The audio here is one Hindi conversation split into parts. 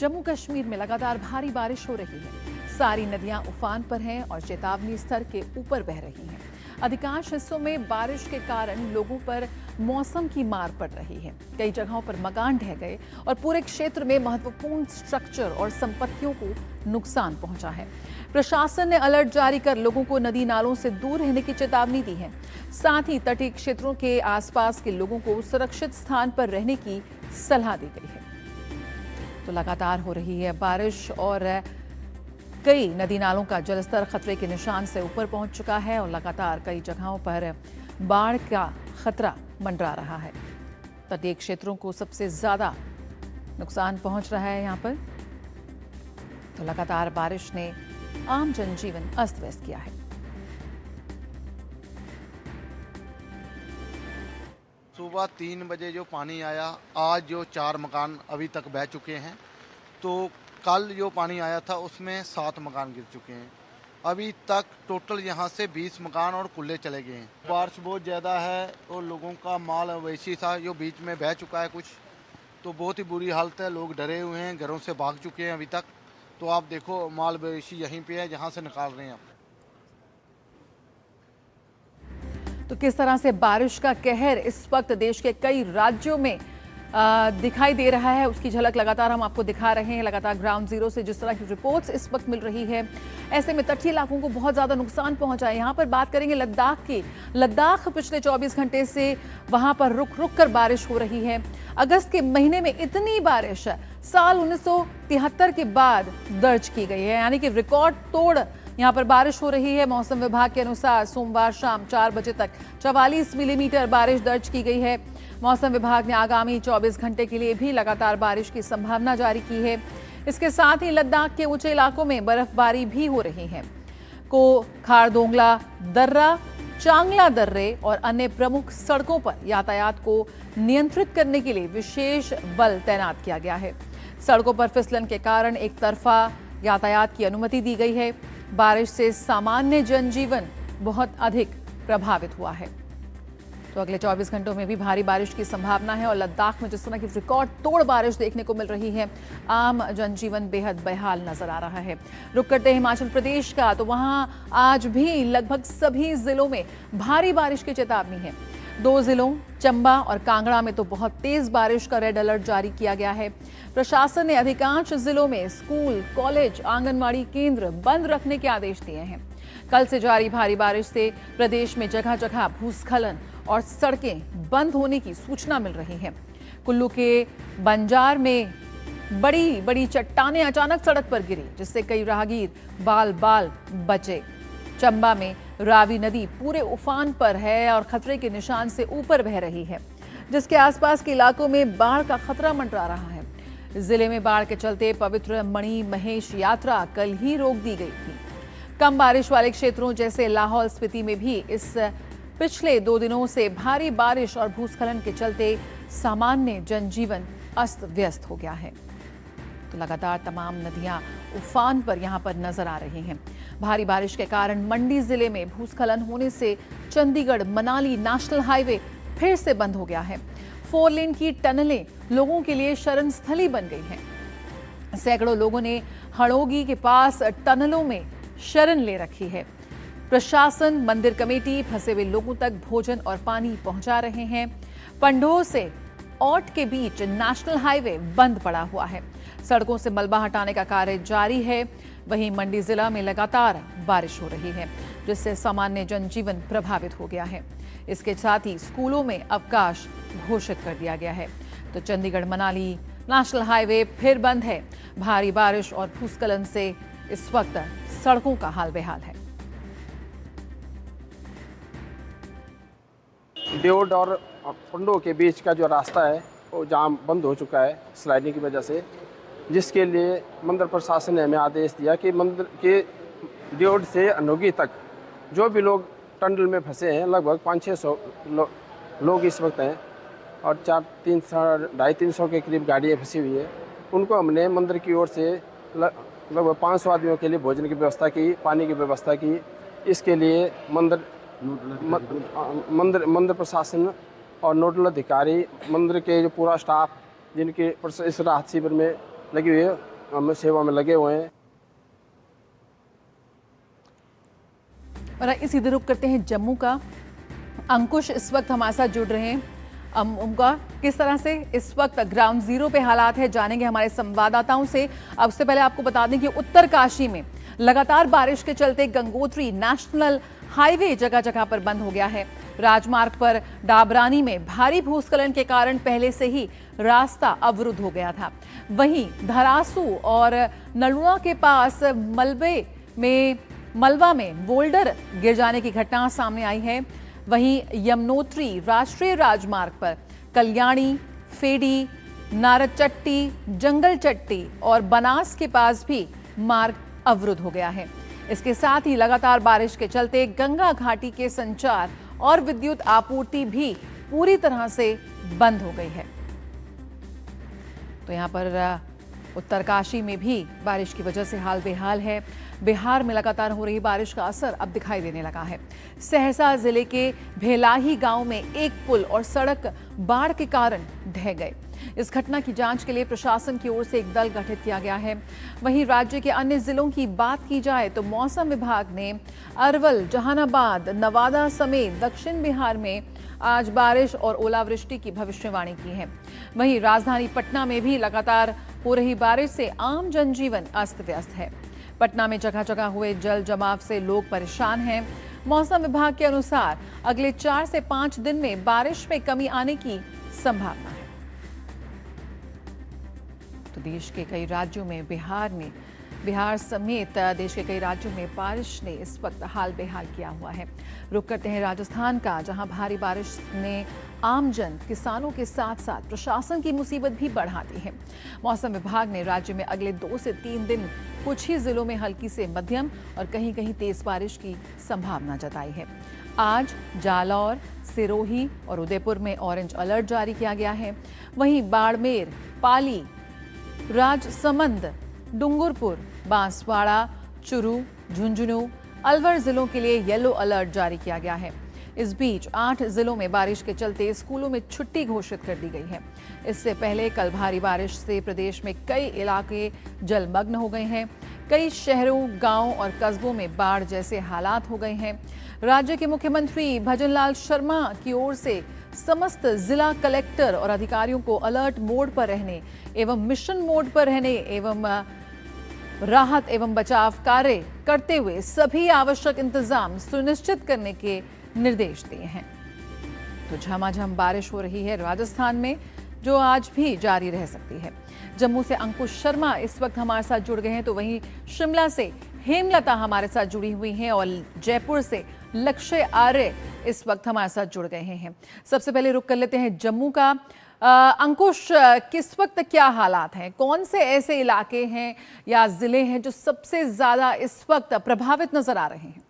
जम्मू कश्मीर में लगातार भारी बारिश हो रही है। सारी नदियां उफान पर हैं और चेतावनी स्तर के ऊपर बह रही हैं। अधिकांश हिस्सों में बारिश के कारण लोगों पर मौसम की मार पड़ रही है। कई जगहों पर मकान ढह गए और पूरे क्षेत्र में महत्वपूर्ण स्ट्रक्चर और संपत्तियों को नुकसान पहुंचा है। प्रशासन ने अलर्ट जारी कर लोगों को नदी नालों से दूर रहने की चेतावनी दी है। साथ ही तटीय क्षेत्रों के आसपास के लोगों को सुरक्षित स्थान पर रहने की सलाह दी गई है। तो लगातार हो रही है बारिश और कई नदी नालों का जलस्तर खतरे के निशान से ऊपर पहुंच चुका है और लगातार कई जगहों पर बाढ़ का खतरा मंडरा रहा है। तटीय क्षेत्रों को सबसे ज्यादा नुकसान पहुंच रहा है। यहां पर तो लगातार बारिश ने आम जनजीवन अस्त व्यस्त किया है। सुबह 3 बजे जो पानी आया, आज जो 4 मकान अभी तक बह चुके हैं, तो कल जो पानी आया था उसमें 7 मकान गिर चुके हैं। अभी तक टोटल यहाँ से 20 मकान और कुल्ले चले गए हैं। बारिश बहुत ज़्यादा है और लोगों का माल मवेशी था जो बीच में बह चुका है कुछ, तो बहुत ही बुरी हालत है। लोग डरे हुए हैं, घरों से भाग चुके हैं अभी तक। तो आप देखो माल मवेशी यहीं पे है जहाँ से निकाल रहे हैं आप। तो किस तरह से बारिश का कहर इस वक्त देश के कई राज्यों में दिखाई दे रहा है, उसकी झलक लगातार हम आपको दिखा रहे हैं। लगातार ग्राउंड जीरो से जिस तरह की रिपोर्ट्स इस वक्त मिल रही है, ऐसे में तटीय इलाकों को बहुत ज्यादा नुकसान पहुंचा है। यहाँ पर बात करेंगे लद्दाख की। लद्दाख पिछले 24 घंटे से वहां पर रुक रुक कर बारिश हो रही है। अगस्त के महीने में इतनी बारिश साल 1973 के बाद दर्ज की गई है, यानी कि रिकॉर्ड तोड़ यहाँ पर बारिश हो रही है। मौसम विभाग के अनुसार सोमवार शाम 4 बजे तक 44 मिलीमीटर बारिश दर्ज की गई है। मौसम विभाग ने आगामी 24 घंटे के लिए भी लगातार बारिश की संभावना जारी की है। इसके साथ ही लद्दाख के ऊंचे इलाकों में बर्फबारी भी हो रही है। को खारदोंगला दर्रा, चांगला दर्रे और अन्य प्रमुख सड़कों पर यातायात को नियंत्रित करने के लिए विशेष बल तैनात किया गया है। सड़कों पर फिसलन के कारण एक तरफा यातायात की अनुमति दी गई है। बारिश से सामान्य जनजीवन बहुत अधिक प्रभावित हुआ है। तो अगले 24 घंटों में भी भारी बारिश की संभावना है और लद्दाख में जिस तरह की रिकॉर्ड तोड़ बारिश देखने को मिल रही है, आम जनजीवन बेहद बेहाल नजर आ रहा है। रुक करते हैं हिमाचल प्रदेश का, तो वहां आज भी लगभग सभी जिलों में भारी बारिश की चेतावनी है। 2 जिलों चंबा और कांगड़ा में तो बहुत तेज बारिश का रेड अलर्ट जारी किया गया है। प्रशासन ने अधिकांश जिलों में स्कूल, कॉलेज, आंगनवाड़ी केंद्र बंद रखने के आदेश दिए हैं। कल से जारी भारी बारिश से प्रदेश में जगह जगह भूस्खलन और सड़कें बंद होने की सूचना मिल रही है। कुल्लू के बंजार में बड़ी बड़ी चट्टानें अचानक सड़क पर गिरी, जिससे कई राहगीर बाल बाल बचे। चंबा में रावी नदी पूरे उफान पर है और खतरे के निशान से ऊपर बह रही है, जिसके आसपास के इलाकों में बाढ़ का खतरा मंडरा रहा है। जिले में बाढ़ के चलते पवित्र मणि महेश यात्रा कल ही रोक दी गई थी। कम बारिश वाले क्षेत्रों जैसे लाहौल स्पीति में भी इस पिछले 2 दिनों से भारी बारिश और भूस्खलन के चलते सामान्य जनजीवन अस्त व्यस्त हो गया है। तो लगातार तमाम नदियां उफान पर यहां पर नजर आ रही हैं। भारी बारिश के कारण मंडी जिले में भूस्खलन होने से चंडीगढ़ मनाली नेशनल हाईवे फिर से बंद हो गया है। 4 लेन की टनलें लोगों के लिए शरण स्थली बन गई हैं। सैकड़ों लोगों ने हड़ोगी के पास टनलों में शरण ले रखी है। प्रशासन, मंदिर कमेटी फंसे हुए लोगों तक भोजन और पानी पहुंचा रहे हैं। पंडोह से औट के बीच नेशनल हाईवे बंद पड़ा हुआ है। सड़कों से मलबा हटाने का कार्य जारी है। वहीं मंडी जिला में लगातार बारिश हो रही है, जिससे सामान्य जनजीवन प्रभावित हो गया है। इसके साथ ही स्कूलों में अवकाश घोषित कर दिया गया है। तो चंडीगढ़ मनाली नेशनल हाईवे फिर बंद है। भारी बारिश और भूस्खलन से इस वक्त सड़कों का हाल बेहाल है। देवड और पंडोह के बीच का जो रास्ता है वो जाम बंद हो चुका है स्लाइडिंग की वजह से, जिसके लिए मंदिर प्रशासन ने हमें आदेश दिया कि मंदिर के देवड से अनोगी तक जो भी लोग टनल में फंसे हैं, लगभग 500-600 लोग इस वक्त हैं और 250-300 के करीब गाड़ियाँ फंसी हुई है। उनको हमने मंदिर की ओर से लगभग 500 आदमियों के लिए भोजन की व्यवस्था की, पानी की व्यवस्था की। इसके लिए मंदिर प्रशासन और नोडल अधिकारी, मंदिर के जो पूरा स्टाफ जिनके इस राहत शिविर में लगी हुई है, हम सेवा में लगे हुए हैं। और इसी रुख करते हैं जम्मू का। अंकुश इस वक्त हमारे साथ जुड़ रहे हैं। उनका किस तरह से इस वक्त ग्राउंड जीरो पे हालात है जानेंगे हमारे संवाददाताओं से। अब उससे पहले आपको बता दें कि उत्तरकाशी में लगातार बारिश के चलते गंगोत्री नेशनल हाईवे जगह जगह पर बंद हो गया है। राजमार्ग पर डाबरानी में भारी भूस्खलन के कारण पहले से ही रास्ता अवरुद्ध हो गया था। वहीं धरासू और नलुआ के पास मलबा में बोल्डर गिर जाने की घटना सामने आई है। वहीं यमुनोत्री राष्ट्रीय राजमार्ग पर कल्याणी, फेडी, नारचट्टी, जंगल चट्टी और बनास के पास भी मार्ग अवरुद्ध हो गया है। इसके साथ ही लगातार बारिश के चलते गंगा घाटी के संचार और विद्युत आपूर्ति भी पूरी तरह से बंद हो गई है। तो यहां पर उत्तरकाशी में भी बारिश की वजह से हाल बेहाल है। बिहार में लगातार हो रही बारिश का असर अब दिखाई देने लगा है। सहसा जिले के भेलाही गांव में एक पुल और सड़क बाढ़ के कारण ढह गए। इस घटना की जांच के लिए प्रशासन की ओर से एक दल गठित किया गया है। वहीं राज्य के अन्य जिलों की बात की जाए तो मौसम विभाग ने अरवल, जहानाबाद, नवादा समेत दक्षिण बिहार में आज बारिश और ओलावृष्टि की भविष्यवाणी की है। वहीं राजधानी पटना में भी लगातार हो रही बारिश से आम जनजीवन अस्त व्यस्त है। पटना में जगह जगह हुए जल जमाव से लोग परेशान हैं। मौसम विभाग के अनुसार अगले 4 से 5 दिन में बारिश में कमी आने की संभावना है। तो देश के कई राज्यों में बिहार समेत देश के कई राज्यों में बारिश ने इस वक्त हाल बेहाल किया हुआ है। रुक करते हैं राजस्थान का, जहां भारी बारिश ने आमजन, किसानों के साथ साथ प्रशासन की मुसीबत भी बढ़ा दी है। मौसम विभाग ने राज्य में अगले 2 से 3 दिन कुछ ही जिलों में हल्की से मध्यम और कहीं कहीं तेज बारिश की संभावना जताई है। आज जालौर, सिरोही और उदयपुर में ऑरेंज अलर्ट जारी किया गया है। वहीं बाड़मेर, पाली, राजसमंद, डूंगरपुर, बांसवाड़ा, चुरू, झुंझुनू, अलवर जिलों के लिए येलो अलर्ट जारी किया गया है। इस बीच 8 जिलों में बारिश के चलते स्कूलों में छुट्टी घोषित कर दी गई है। इससे पहले कल भारी बारिश से प्रदेश में कई इलाके जलमग्न हो गए हैं। कई शहरों, गांवों और कस्बों में बाढ़ जैसे हालात हो गए हैं। राज्य के मुख्यमंत्री भजनलाल शर्मा की ओर से समस्त जिला कलेक्टर और अधिकारियों को अलर्ट मोड पर रहने एवं मिशन मोड पर रहने एवं राहत एवं बचाव कार्य करते हुए सभी आवश्यक इंतजाम सुनिश्चित करने के निर्देश दिए हैं। तो झमाझम बारिश हो रही है राजस्थान में, जो आज भी जारी रह सकती है। जम्मू से अंकुश शर्मा इस वक्त हमारे साथ जुड़ गए हैं, तो वहीं शिमला से हेमलता हमारे साथ जुड़ी हुई हैं और जयपुर से लक्ष्य आर्य इस वक्त हमारे साथ जुड़ गए हैं। सबसे पहले रुक कर लेते हैं जम्मू का। अंकुश, किस वक्त क्या हालात हैं? कौन से ऐसे इलाके हैं या जिले हैं जो सबसे ज्यादा इस वक्त प्रभावित नजर आ रहे हैं?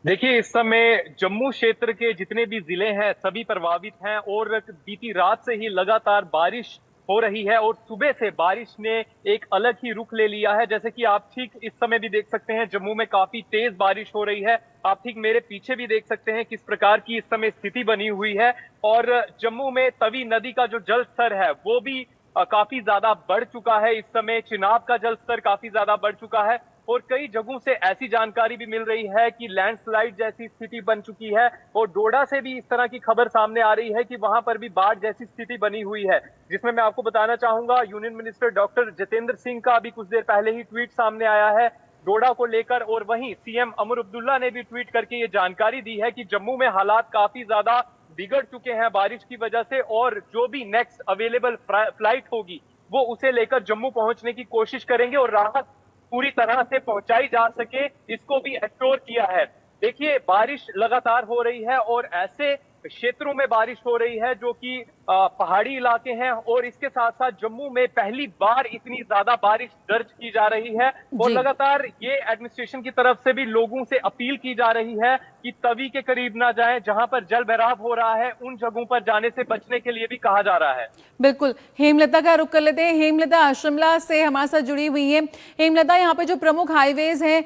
देखिए, इस समय जम्मू क्षेत्र के जितने भी जिले हैं सभी प्रभावित हैं और बीती रात से ही लगातार बारिश हो रही है और सुबह से बारिश ने एक अलग ही रुख ले लिया है। जैसे कि आप ठीक इस समय भी देख सकते हैं, जम्मू में काफी तेज बारिश हो रही है। आप ठीक मेरे पीछे भी देख सकते हैं किस प्रकार की इस समय स्थिति बनी हुई है। और जम्मू में तवी नदी का जो जल स्तर है वो भी काफी ज्यादा बढ़ चुका है। इस समय चिनाब का जल स्तर काफी ज्यादा बढ़ चुका है और कई जगहों से ऐसी जानकारी भी मिल रही है कि लैंडस्लाइड जैसी स्थिति बन चुकी है। और डोडा से भी इस तरह की खबर सामने आ रही है कि वहां पर भी बाढ़ जैसी स्थिति बनी हुई है, जिसमें मैं आपको बताना चाहूंगा union minister doctor Jitendra Singh का अभी कुछ देर पहले ही ट्वीट सामने आया है डोडा को लेकर। और वहीं सीएम अमर अब्दुल्ला ने भी ट्वीट करके ये जानकारी दी है कि जम्मू में हालात काफी ज्यादा बिगड़ चुके हैं बारिश की वजह से और जो भी नेक्स्ट अवेलेबल फ्लाइट होगी वो उसे लेकर जम्मू पहुंचने की कोशिश करेंगे और राहत पूरी तरह से पहुंचाई जा सके, इसको भी एश्योर किया है। देखिए, बारिश लगातार हो रही है और ऐसे क्षेत्रों में बारिश हो रही है जो कि पहाड़ी इलाके हैं और इसके साथ साथ जम्मू में पहली बार इतनी ज्यादा बारिश दर्ज की जा रही है। और लगातार ये एडमिनिस्ट्रेशन की तरफ से भी लोगों से अपील की जा रही है कि तवी के करीब ना जाएं, जहां पर जल भराव हो रहा है उन जगहों पर जाने से बचने के लिए भी कहा जा रहा है। बिल्कुल, हेमलता का रुख कर लेते हैं। हेमलता शिमला से हमारे साथ जुड़ी हुई है। हेमलता, यहाँ पे जो प्रमुख हाईवेज हैं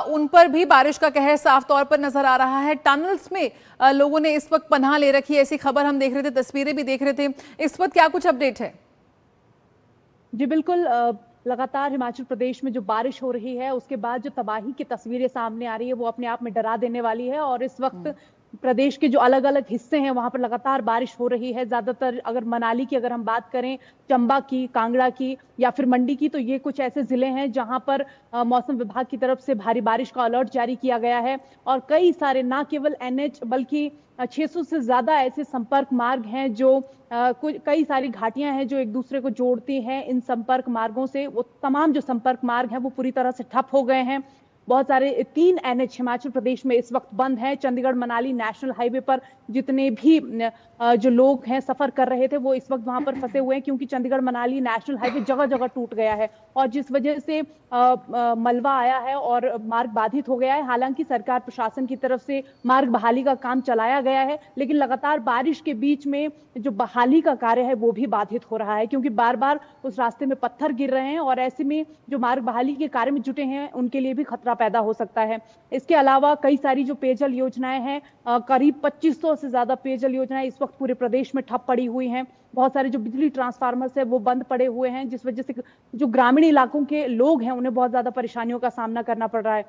उन पर भी बारिश का कहर साफ तौर पर नजर आ रहा है। टनल्स में लोगों ने इस वक्त पनाह ले रखी है, ऐसी खबर हम देख रहे थे, तस्वीरें भी देख रहे थे। इस वक्त क्या कुछ अपडेट है? जी बिल्कुल, लगातार हिमाचल प्रदेश में जो बारिश हो रही है उसके बाद जो तबाही की तस्वीरें सामने आ रही है वो अपने आप में डरा देने वाली है। और इस वक्त प्रदेश के जो अलग अलग हिस्से हैं वहां पर लगातार बारिश हो रही है। ज्यादातर अगर मनाली की अगर हम बात करें, चंबा की, कांगड़ा की या फिर मंडी की, तो ये कुछ ऐसे जिले हैं जहां पर मौसम विभाग की तरफ से भारी बारिश का अलर्ट जारी किया गया है। और कई सारे, ना केवल एनएच बल्कि 600 से ज्यादा ऐसे संपर्क मार्ग हैं जो कई सारी घाटियां हैं जो एक दूसरे को जोड़ती हैं। इन संपर्क मार्गों से वो तमाम जो संपर्क मार्ग हैं वो पूरी तरह से ठप हो गए हैं। बहुत सारे 3 एनएच हिमाचल प्रदेश में इस वक्त बंद हैं। चंडीगढ़ मनाली नेशनल हाईवे पर जितने भी जो लोग हैं सफर कर रहे थे वो इस वक्त वहां पर फंसे हुए हैं, क्योंकि चंडीगढ़ मनाली नेशनल हाईवे जगह जगह टूट गया है और जिस वजह से मलबा आया है और मार्ग बाधित हो गया है। हालांकि सरकार प्रशासन की तरफ से मार्ग बहाली का काम चलाया गया है, लेकिन लगातार बारिश के बीच में जो बहाली का कार्य है वो भी बाधित हो रहा है, क्योंकि बार बार उस रास्ते में पत्थर गिर रहे हैं और ऐसे में जो मार्ग बहाली के कार्य में जुटे हैं उनके लिए भी खतरा पैदा हो सकता है। इसके अलावा कई सारी जो पेयजल योजनाएं हैं, करीब 2500 से ज्यादा पेयजल योजनाएं इस वक्त पूरे प्रदेश में ठप पड़ी हुई हैं। बहुत सारे जो बिजली ट्रांसफार्मर्स है वो बंद पड़े हुए हैं, जिस वजह से जो ग्रामीण इलाकों के लोग हैं उन्हें बहुत ज्यादा परेशानियों का सामना करना पड़ रहा है।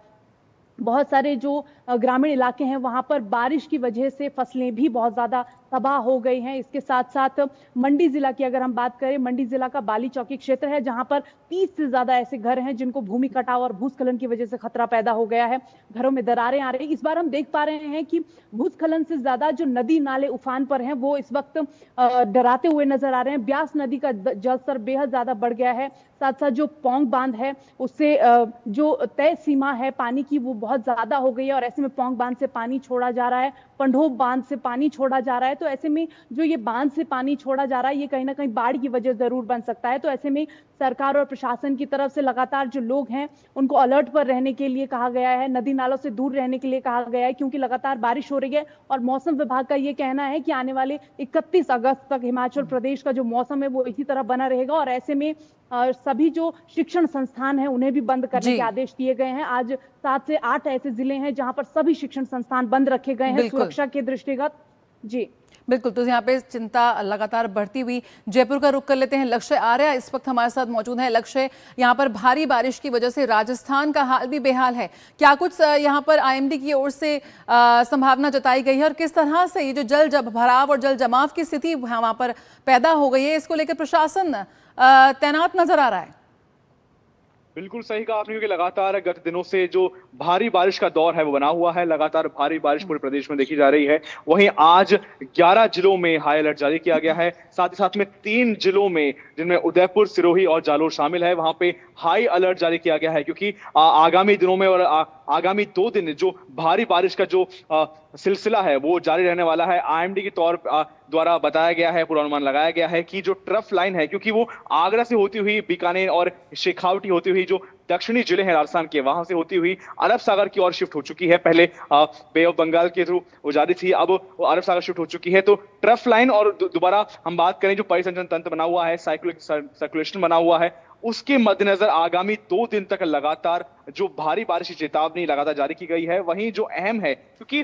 बहुत सारे जो ग्रामीण इलाके हैं वहां पर बारिश की वजह से फसलें भी बहुत ज्यादा तबाह हो गई हैं। इसके साथ साथ मंडी जिला की अगर हम बात करें, मंडी जिला का बाली चौकी क्षेत्र है जहां पर 30 से ज्यादा ऐसे घर हैं जिनको भूमि कटाव और भूस्खलन की वजह से खतरा पैदा हो गया है। घरों में दरारें आ रही। इस बार हम देख पा रहे हैं कि भूस्खलन से ज्यादा जो नदी नाले उफान पर हैं वो इस वक्त डराते हुए नजर आ रहे हैं। ब्यास नदी का जलस्तर बेहद ज्यादा बढ़ गया है। साथ साथ जो पौंग बांध है उससे जो तय सीमा है पानी की वो बहुत ज्यादा हो गई है और ऐसे में पौंग बांध से पानी छोड़ा जा रहा है, पंडोह बांध से पानी छोड़ा जा रहा है। तो ऐसे में जो ये बांध से पानी छोड़ा जा रहा है ये कहीं ना कहीं बाढ़ की वजह जरूर बन सकता है। तो ऐसे में सरकार और प्रशासन की तरफ से लगातार जो लोग हैं उनको अलर्ट पर रहने के लिए कहा गया है, नदी नालों से दूर रहने के लिए कहा गया है, क्योंकि लगातार बारिश हो रही है। और मौसम विभाग का ये कहना है कि आने वाले 31 अगस्त तक हिमाचल प्रदेश का जो मौसम है वो इसी तरह बना रहेगा और ऐसे में सभी जो शिक्षण संस्थान हैं उन्हें भी बंद करने के आदेश दिए गए हैं। आज 7 से 8 ऐसे जिले हैं जहां पर सभी शिक्षण संस्थान बंद रखे गए हैं सुरक्षा के दृष्टिगत। जी बिल्कुल, तो यहाँ पे चिंता लगातार बढ़ती हुई। जयपुर का रुख कर लेते हैं। लक्ष्य आर्या इस वक्त हमारे साथ मौजूद है। लक्ष्य, यहाँ पर भारी बारिश की वजह से राजस्थान का हाल भी बेहाल है। क्या कुछ यहाँ पर आईएमडी की ओर से संभावना जताई गई है और किस तरह से ये जो जल भराव और जल जमाव की स्थिति वहां पर पैदा हो गई है, इसको लेकर प्रशासन तैनात नजर आ रहा है? बिल्कुल सही कहा आपने, क्योंकि लगातार गत दिनों से जो भारी बारिश का दौर है वो बना हुआ है। लगातार भारी बारिश पूरे प्रदेश में देखी जा रही है। वहीं आज 11 जिलों में हाई अलर्ट जारी किया गया है। साथ ही साथ में 3 जिलों में, जिनमें उदयपुर, सिरोही और जालोर शामिल है, वहां पे हाई अलर्ट जारी किया गया है, क्योंकि आगामी दिनों में और आगामी 2 दिन जो भारी बारिश का जो सिलसिला है वो जारी रहने वाला है। आईएमडी के तौर द्वारा बताया गया है, पूर्वानुमान लगाया गया है कि जो ट्रफ लाइन है, क्योंकि वो आगरा से होती हुई बीकानेर और शेखावटी होती हुई जो दक्षिणी जिले हैं राजस्थान के, वहां से होती हुई अरब सागर की ओर शिफ्ट हो चुकी है। पहले बे ऑफ बंगाल के थ्रू वो जारी थी, अब वो अरब सागर शिफ्ट हो चुकी है। तो ट्रफ लाइन और दोबारा हम बात करें जो परिसंचरण तंत्र बना हुआ है, सर्कुलेशन बना हुआ है, उसके मद्देनजर आगामी 2 दिन तक लगातार जो भारी बारिश की चेतावनी लगातार जारी की गई है। वहीं जो अहम है, क्योंकि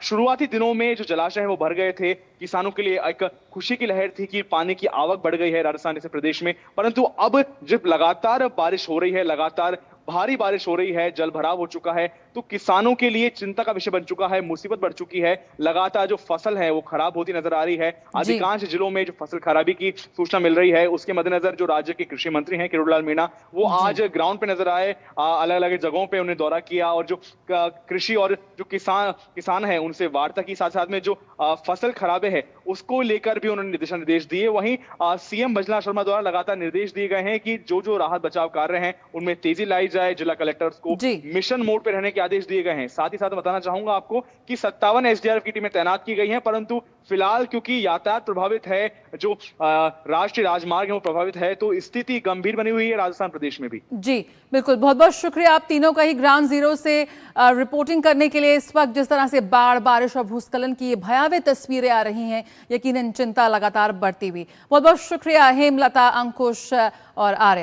शुरुआती दिनों में जो जलाशय है वो भर गए थे, किसानों के लिए एक खुशी की लहर थी कि पानी की आवक बढ़ गई है राजस्थान जैसे प्रदेश में, परंतु अब जब लगातार बारिश हो रही है, लगातार भारी बारिश हो रही है, जल भराव हो चुका है, तो किसानों के लिए चिंता का विषय बन चुका है, मुसीबत बढ़ चुकी है। लगातार जो फसल है वो खराब होती नजर आ रही है। अधिकांश जिलों में जो फसल खराबी की सूचना मिल रही है, उसके मद्देनजर जो राज्य के कृषि मंत्री हैं किरोड़ीलाल मीणा, वो आज ग्राउंड पे नजर आए, अलग अलग जगहों पे उन्हें दौरा किया और जो कृषि और जो किसान है उनसे वार्ता की। साथ साथ में जो फसल खराबे है उसको लेकर भी उन्होंने दिशा निर्देश दिए। वहीं सीएम भजनलाल शर्मा द्वारा लगातार निर्देश दिए गए हैं कि जो राहत बचाव कार्य हैं उनमें तेजी लाई जाए। जिला कलेक्टर्स को मिशन मोड पे रहने के आदेश दिए गए हैं। साथ ही साथ बताना चाहूंगा आपको कि 57 एसडीआरएफ की टीमें तैनात की गई हैं, परंतु फिलहाल क्योंकि यातायात प्रभावित है, जो राष्ट्रीय राजमार्ग है वो प्रभावित है, तो स्थिति गंभीर बनी हुई है राजस्थान प्रदेश में भी। जी बिल्कुल, बहुत बहुत शुक्रिया आप तीनों का ही ग्राउंड जीरो से रिपोर्टिंग करने के लिए। इस वक्त जिस तरह से बाढ़, बारिश और भूस्खलन की भयावह तस्वीरें आ रही हैं, यकीनन चिंता लगातार बढ़ती हुई। बहुत बहुत शुक्रिया हेमलता, अंकुश और आर्या।